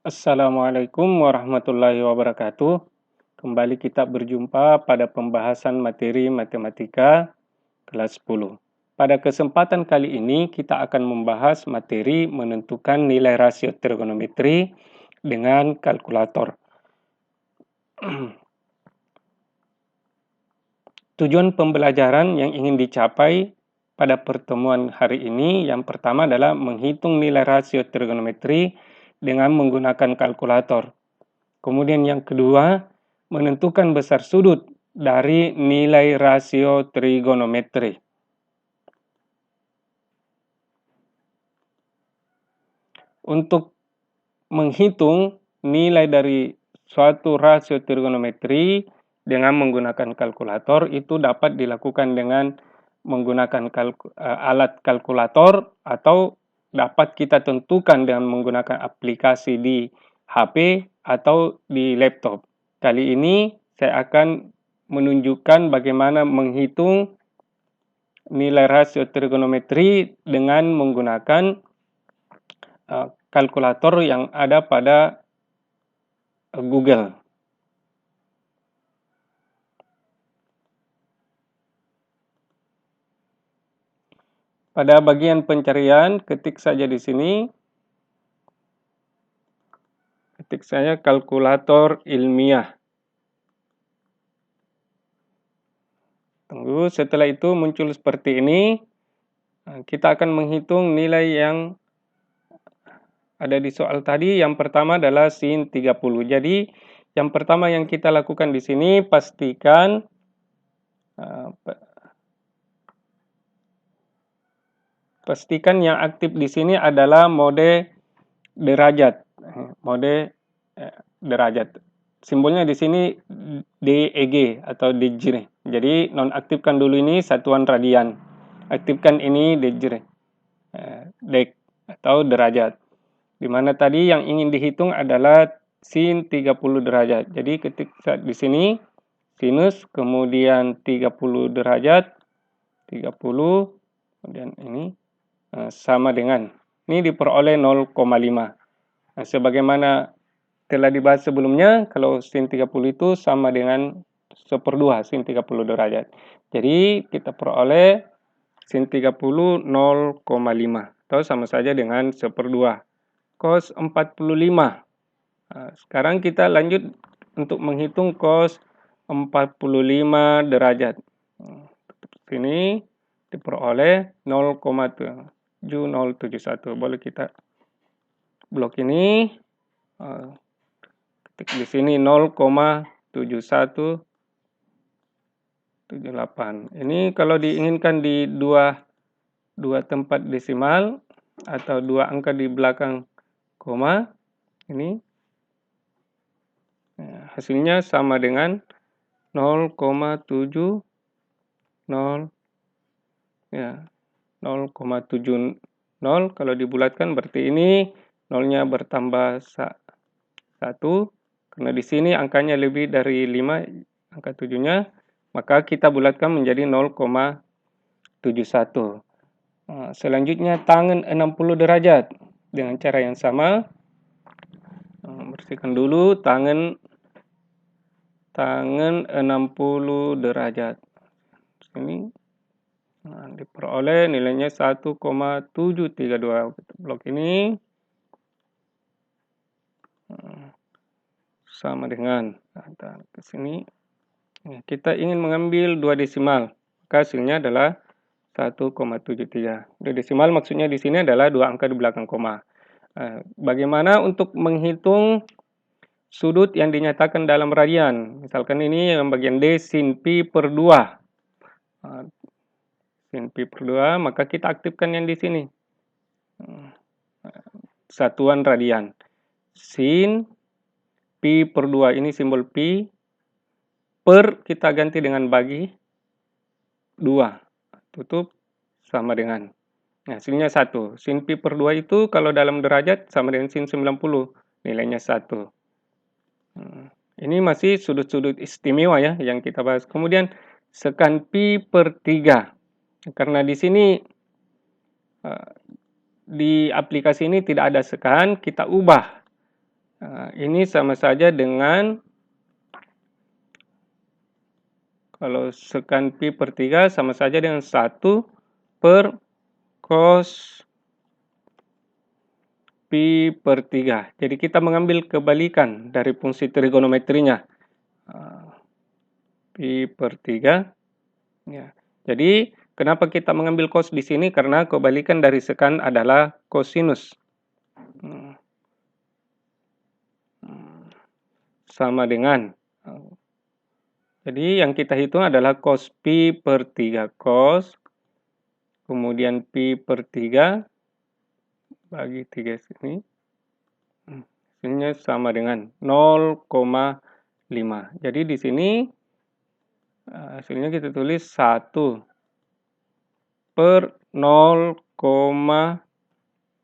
Assalamualaikum warahmatullahi wabarakatuh. Kembali kita berjumpa pada pembahasan materi matematika kelas 10. Pada kesempatan kali ini kita akan membahas materi menentukan nilai rasio trigonometri dengan kalkulator. Tujuan pembelajaran yang ingin dicapai pada pertemuan hari ini yang pertama adalah menghitung nilai rasio trigonometri dengan menggunakan kalkulator. Kemudian yang kedua, menentukan besar sudut dari nilai rasio trigonometri. Untuk menghitung nilai dari suatu rasio trigonometri dengan menggunakan kalkulator itu dapat dilakukan dengan menggunakan alat kalkulator atau dapat kita tentukan dengan menggunakan aplikasi di HP atau di laptop. Kali ini saya akan menunjukkan bagaimana menghitung nilai rasio trigonometri dengan menggunakan kalkulator yang ada pada Google. Pada bagian pencarian, ketik saja di sini. Ketik saja kalkulator ilmiah. Tunggu, setelah itu muncul seperti ini. Kita akan menghitung nilai yang ada di soal tadi. Yang pertama adalah sin 30. Jadi, yang pertama yang kita lakukan di sini, pastikan yang aktif di sini adalah mode derajat. Mode derajat. Simbolnya di sini DEG atau degree. Jadi nonaktifkan dulu ini satuan radian. Aktifkan ini degree. Deg atau derajat. Di mana tadi yang ingin dihitung adalah sin 30 derajat. Jadi ketik di sini sinus kemudian 30 derajat 30 kemudian ini sama dengan ini diperoleh 0,5. Sebagaimana telah dibahas sebelumnya, kalau sin 30 itu sama dengan 1/2 sin 30 derajat. Jadi kita peroleh sin 30 0,5 atau sama saja dengan 1/2 cos 45. Sekarang kita lanjut untuk menghitung cos 45 derajat. Sini diperoleh 0,7071. Boleh kita blok ini ketik di sini 0,7178. Ini kalau diinginkan di dua tempat desimal atau dua angka di belakang koma, ini hasilnya sama dengan 0,70 ya 0,70. Kalau dibulatkan berarti ini nolnya bertambah 1 karena di sini angkanya lebih dari 5, angka 7-nya, maka kita bulatkan menjadi 0,71. Selanjutnya tangen 60 derajat dengan cara yang sama. Bersihkan dulu tangen 60 derajat. Ini diperoleh nilainya 1,732. Blok ini sama dengan ke sini. Kita ingin mengambil 2 desimal, maka hasilnya adalah 1,73. 2 desimal maksudnya di sini adalah 2 angka di belakang koma. Bagaimana untuk menghitung sudut yang dinyatakan dalam radian? Misalkan ini yang bagian D sin pi per 2. Sin pi per 2, maka kita aktifkan yang di sini. Satuan radian. Sin pi per 2, ini simbol pi. Per kita ganti dengan bagi 2. Tutup sama dengan. Hasilnya 1. Sin pi per 2 itu kalau dalam derajat sama dengan sin 90. Nilainya 1. Ini masih sudut-sudut istimewa ya yang kita bahas. Kemudian sekan pi per 3. Karena di sini di aplikasi ini tidak ada sekan, kita ubah Ini sama saja dengan, kalau sekan pi per 3 sama saja dengan 1 per cos pi per 3. Jadi kita mengambil kebalikan dari fungsi trigonometrinya. Pi per 3. Ya. Jadi kenapa kita mengambil cos di sini? Karena kebalikan dari sekan adalah cosinus. Sama dengan. Jadi yang kita hitung adalah cos pi per 3. Cos, kemudian pi per 3, bagi 3 sini. Hasilnya sama dengan 0,5. Jadi di sini hasilnya kita tulis 1 per 0,5.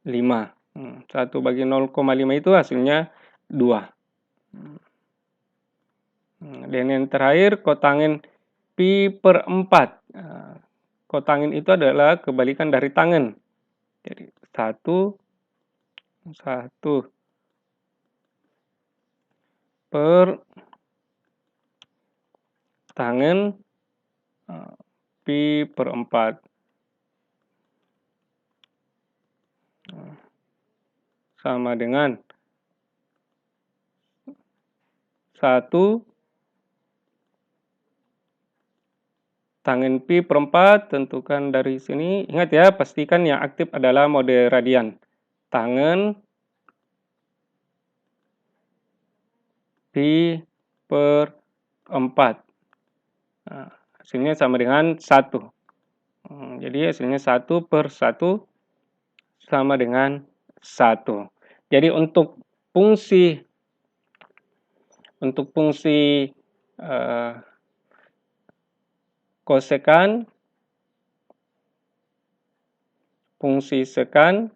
1 bagi 0,5 itu hasilnya 2. Dan yang terakhir kotangin pi per 4. Kotangin itu adalah kebalikan dari tangen. Jadi 1 per tangen pi per 4. Sama dengan 1 tangen pi per 4, tentukan dari sini. Ingat ya, pastikan yang aktif adalah mode radian. Tangen pi per 4. Hasilnya sama dengan 1. Jadi hasilnya 1 per 1 sama dengan 1. Jadi untuk fungsi kosekan, fungsi sekan,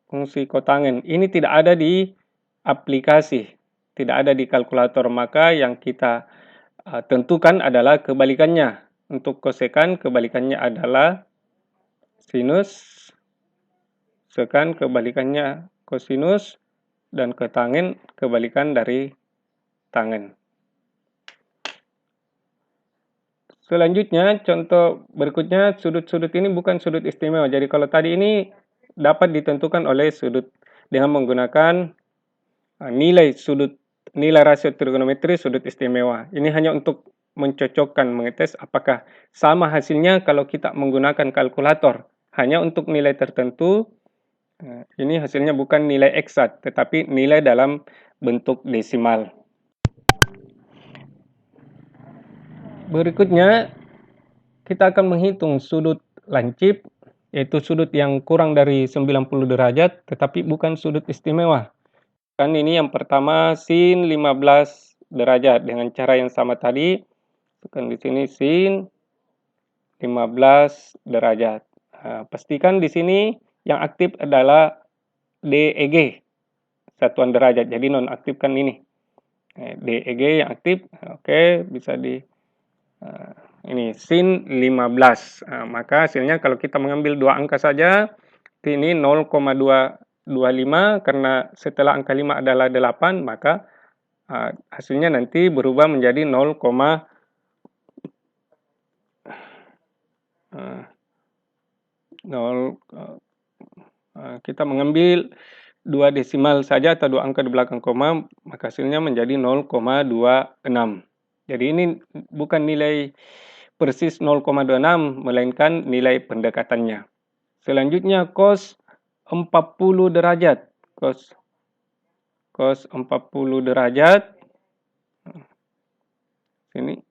fungsi kotangen. Ini tidak ada di aplikasi, tidak ada di kalkulator. Maka yang kita tentukan adalah kebalikannya. Untuk kosekan kebalikannya adalah sinus, sekan kebalikannya kosinus, dan kotangen kebalikan dari tangen. Selanjutnya, contoh berikutnya, sudut-sudut ini bukan sudut istimewa. Jadi kalau tadi ini dapat ditentukan oleh sudut dengan menggunakan nilai rasio trigonometri sudut istimewa. Ini hanya untuk mencocokkan, mengetes apakah sama hasilnya kalau kita menggunakan kalkulator. Hanya untuk nilai tertentu, ini hasilnya bukan nilai eksakt, tetapi nilai dalam bentuk desimal. Berikutnya, kita akan menghitung sudut lancip, yaitu sudut yang kurang dari 90 derajat, tetapi bukan sudut istimewa. Kan ini yang pertama sin 15 derajat dengan cara yang sama tadi. Tekan di sini sin 15 derajat. Pastikan di sini yang aktif adalah DEG, satuan derajat. Jadi nonaktifkan ini. DEG yang aktif, oke, bisa di ini sin 15. Maka hasilnya kalau kita mengambil dua angka saja, ini 0,225 karena setelah angka 5 adalah 8, maka hasilnya nanti berubah menjadi 0, kita mengambil dua desimal saja atau dua angka di belakang koma, maka hasilnya menjadi 0,26. Jadi ini bukan nilai persis 0,26, melainkan nilai pendekatannya. Selanjutnya cos 40 derajat. Cos 40 derajat. Sini.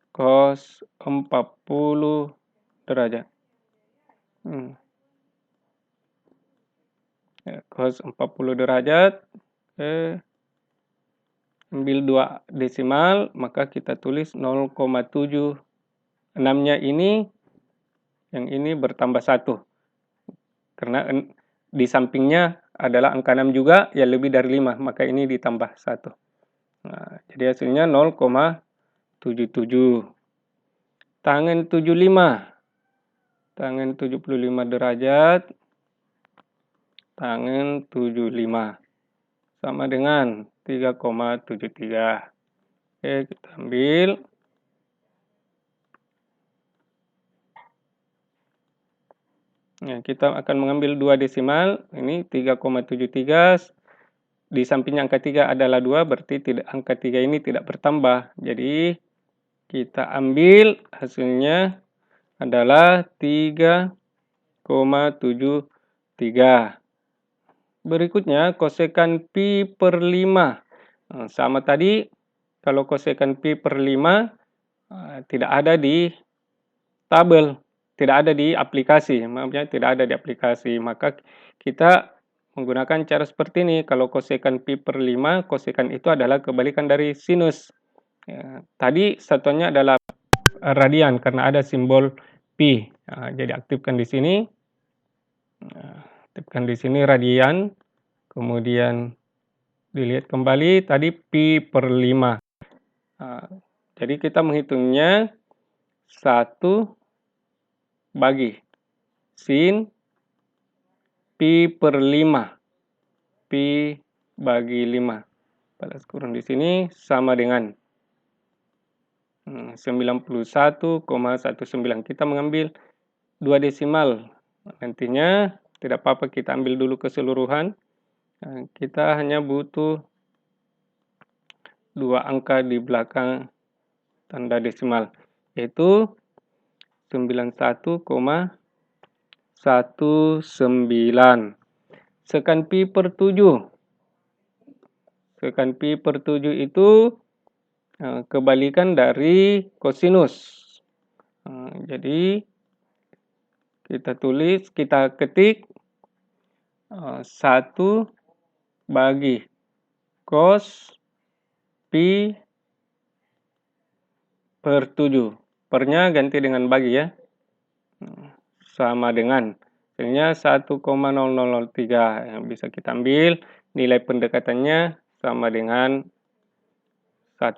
Cos 40 derajat. Cos 40 derajat. Ambil dua desimal, maka kita tulis 0,76-nya ini, yang ini bertambah 1. Karena di sampingnya adalah angka 6 juga, ya lebih dari 5, maka ini ditambah 1. Jadi hasilnya 0,77. Tangen 75. Tangen 75 derajat. tangen 75 sama dengan 3,73. Oke, kita ambil. Nah, kita akan mengambil 2 desimal, ini 3,73, di sampingnya angka 3 adalah 2, berarti angka 3 ini tidak bertambah. Jadi, kita ambil hasilnya adalah 3,73. Berikutnya, kosekan pi per 5. Nah, sama tadi, kalau kosekan pi per 5 tidak ada di tabel, tidak ada di aplikasi, maafnya tidak ada di aplikasi, maka kita menggunakan cara seperti ini. Kalau kosekan pi per 5, kosekan itu adalah kebalikan dari sinus. Ya, tadi satuannya adalah radian karena ada simbol pi. Jadi aktifkan di sini. Aktifkan di sini radian. Kemudian dilihat kembali tadi pi per 5. Jadi kita menghitungnya 1 bagi sin pi per 5. Pi bagi 5. Balas kurang di sini sama dengan 91,19. Kita mengambil 2 desimal. Nantinya tidak apa-apa kita ambil dulu keseluruhan. Kita hanya butuh 2 angka di belakang tanda desimal, yaitu 91,19. Sekan pi per 7. Sekan pi per 7 itu kebalikan dari kosinus. Jadi kita ketik 1 bagi cos pi per 7. Pernya ganti dengan bagi ya. Sama dengan hasilnya 1,0003. Yang bisa kita ambil nilai pendekatannya sama dengan 1.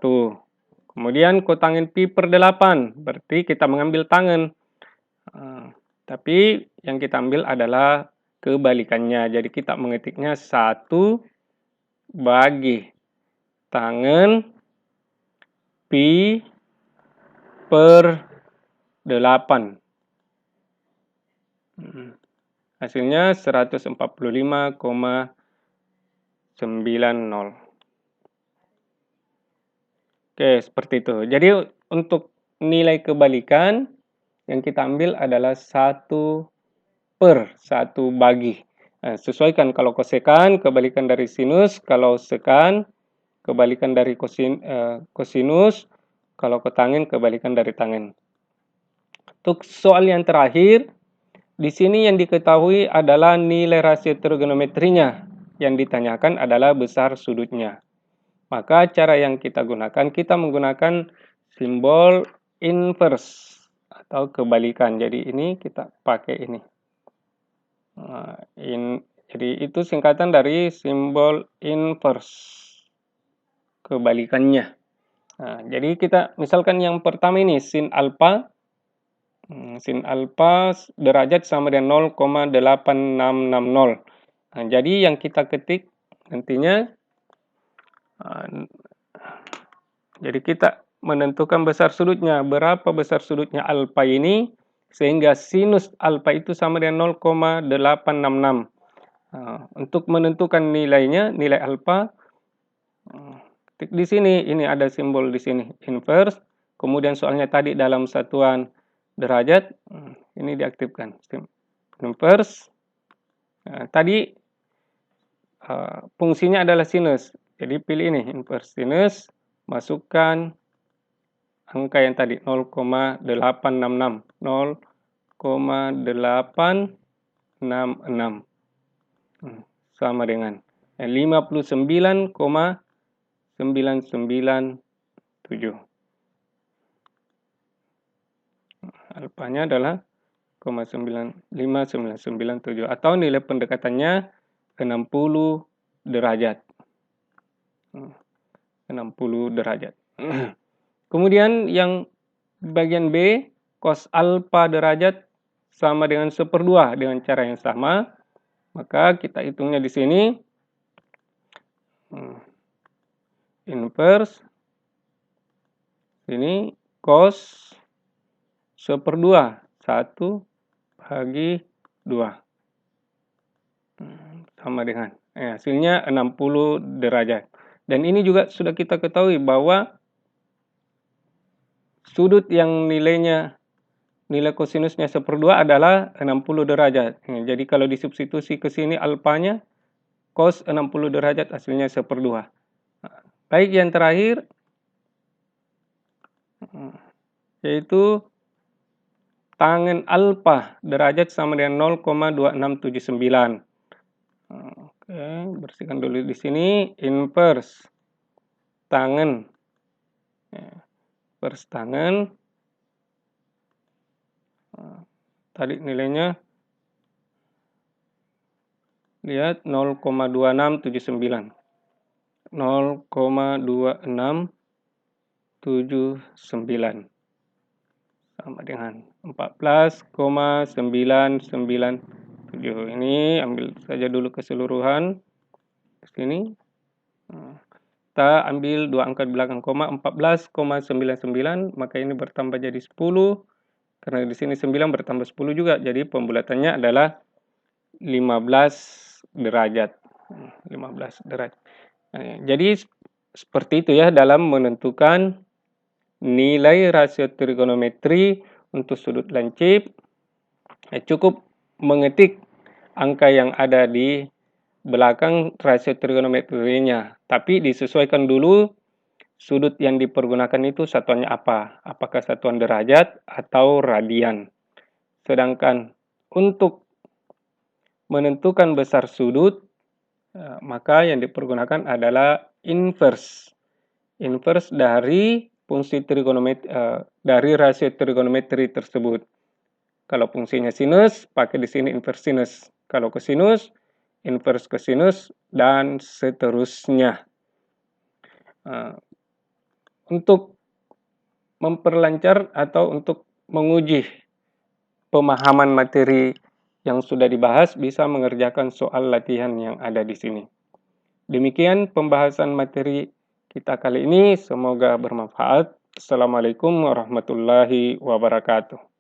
Kemudian kotangin pi per 8. Berarti kita mengambil tangen. Tapi yang kita ambil adalah kebalikannya. Jadi kita mengetiknya 1 bagi tangen pi per 8. Hasilnya 145,90. Oke, seperti itu. Jadi untuk nilai kebalikan yang kita ambil adalah 1 per 1 bagi. Sesuaikan kalau kosekan kebalikan dari sinus, kalau sekan kebalikan dari kosinus, kalau kotangen kebalikan dari tangen. Untuk soal yang terakhir, di sini yang diketahui adalah nilai rasio trigonometrinya. Yang ditanyakan adalah besar sudutnya. Maka cara yang kita gunakan, kita menggunakan simbol inverse atau kebalikan. Jadi ini kita pakai ini. Jadi itu singkatan dari simbol inverse, kebalikannya. Jadi kita misalkan yang pertama ini sin alfa. Sin alfa derajat sama dengan 0,8660. Jadi yang kita ketik nantinya, jadi kita menentukan besar sudutnya. Berapa besar sudutnya alfa ini sehingga sinus alfa itu sama dengan 0,866. Untuk menentukan nilainya, nilai alfa, ketik di sini. Ini ada simbol di sini inverse. Kemudian soalnya tadi dalam satuan derajat, ini diaktifkan inverse. Tadi fungsinya adalah sinus, jadi pilih ini inverse sinus, masukkan angka yang tadi 0,866 sama dengan 59,997. Alfanya adalah 0,5997 atau nilai pendekatannya 60 derajat. 60 derajat. Kemudian yang bagian B, cos alfa derajat sama dengan 1/2 dengan cara yang sama. Maka kita hitungnya di sini inverse ini cos 1/2, 1 bagi 2. Sama dengan hasilnya 60 derajat. Dan ini juga sudah kita ketahui bahwa sudut yang nilai kosinusnya 1/2 adalah 60 derajat. Jadi kalau disubstitusi ke sini alfanya cos 60 derajat hasilnya 1/2. Baik, yang terakhir yaitu tangen alfa derajat sama dengan 0,2679. Oke, bersihkan dulu di sini inverse tangen. Inverse tangen. Tadi nilainya lihat 0,2679. 0,2679 sama dengan 14,997. Ini ambil saja dulu keseluruhan di sini. Kita ambil dua angka di belakang koma 14,99, maka ini bertambah jadi 10. Karena di sini 9 bertambah 10 juga, jadi pembulatannya adalah 15 derajat. 15 derajat. Jadi seperti itu ya dalam menentukan nilai rasio trigonometri untuk sudut lancip. Cukup mengetik angka yang ada di belakang rasio trigonometrinya, tapi disesuaikan dulu sudut yang dipergunakan itu satuannya apa, apakah satuan derajat atau radian. Sedangkan untuk menentukan besar sudut, maka yang dipergunakan adalah inverse. Inverse dari fungsi trigonometri, dari rasio trigonometri tersebut. Kalau fungsinya sinus, pakai di sini inverse sinus. Kalau kosinus, inverse kosinus, dan seterusnya. Untuk memperlancar atau untuk menguji pemahaman materi yang sudah dibahas, bisa mengerjakan soal latihan yang ada di sini. Demikian pembahasan materi kita kali ini, semoga bermanfaat. Assalamualaikum warahmatullahi wabarakatuh.